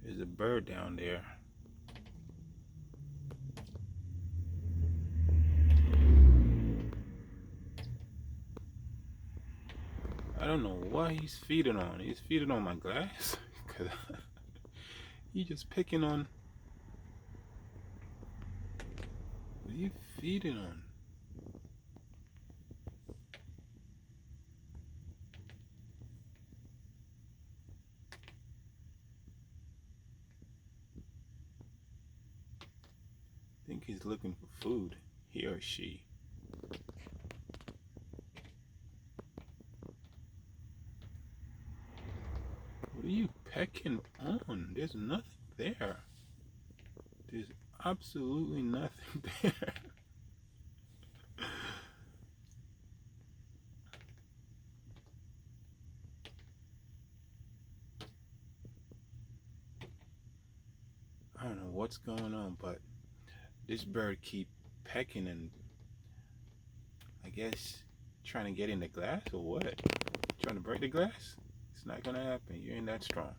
There's a bird down there. I don't know what he's feeding on. He's feeding on my glass. Cause he's just picking on. What are you feeding on? I think he's looking for food. He or she. What are you pecking on? There's nothing there. There's absolutely nothing there. I don't know what's going on, but this bird keep pecking and I guess trying to get in the glass or what? Trying to break the glass? It's not gonna happen. You ain't that strong.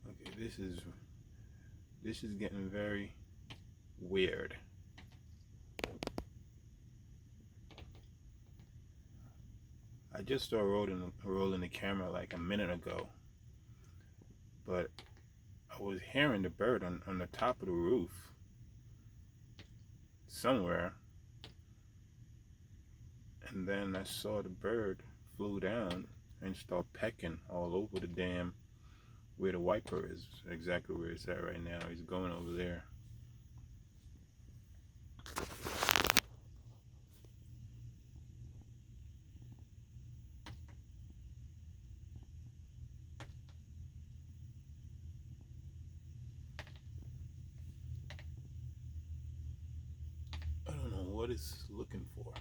Okay, this is getting very weird. I just started rolling the camera like a minute ago, but I was hearing the bird on the top of the roof somewhere, and then I saw the bird flew down and start pecking all over the dam where the wiper is, exactly where it's at right now. He's going over there. I don't know what it's looking for.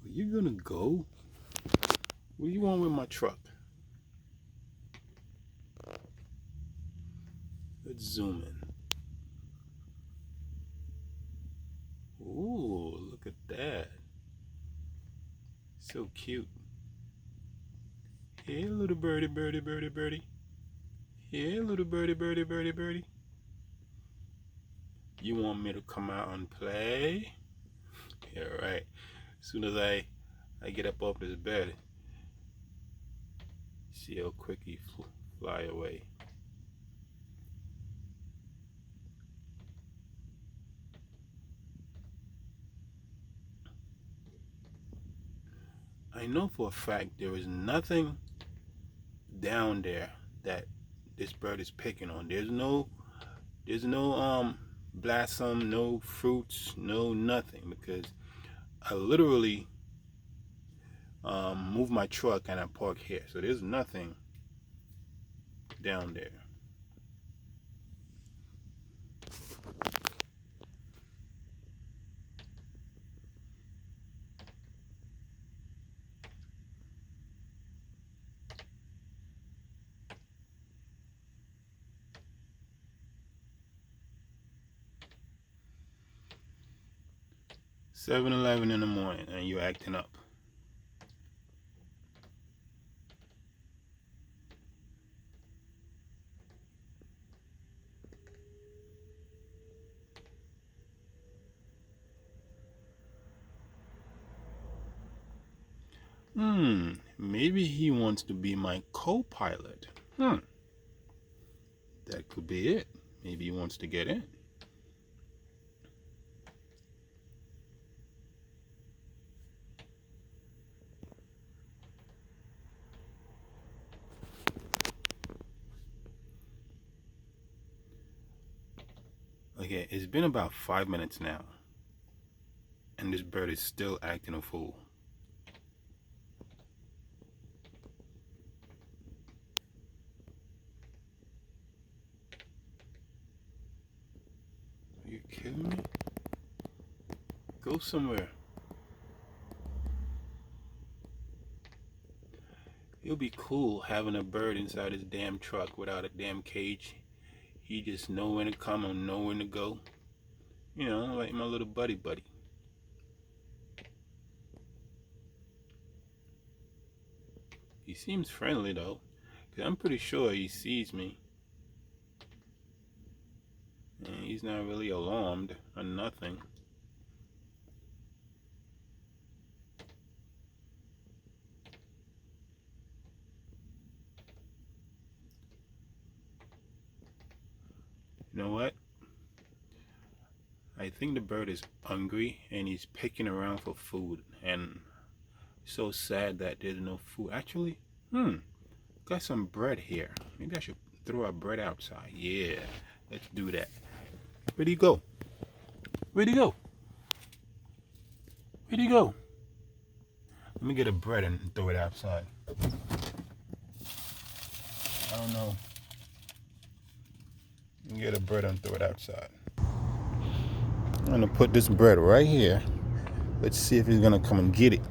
Are you gonna go? What do you want with my truck? Let's zoom in. Ooh, look at that. So cute. Hey, little birdie, birdie, birdie, birdie. Hey, little birdie, birdie, birdie, birdie. You want me to come out and play? Yeah, right. As soon as I get up off this bed, see how quick he fly away. I know for a fact there is nothing down there that this bird is picking on. There's no blossom, no fruits, no nothing, because I literally move my truck and I park here. So there's nothing down there. (7:11) in the morning and you acting up. Maybe he wants to be my co-pilot. That could be it. Maybe he wants to get in. Okay, it's been about 5 minutes now, and this bird is still acting a fool. Are you kidding me? Go somewhere. It'll be cool having a bird inside his damn truck without a damn cage. He just know when to come and know when to go. You know, like my little buddy. He seems friendly though, 'cause I'm pretty sure he sees me. And he's not really alarmed or nothing. You know what? I think the bird is hungry and he's picking around for food. And so sad that there's no food. Actually, got some bread here. Maybe I should throw our bread outside. Yeah, let's do that. Where'd he go? Where'd he go? Where'd he go? Let me get a bread and throw it outside. I don't know. Let me get a bread and throw it outside. I'm gonna put this bread right here. Let's see if he's gonna come and get it.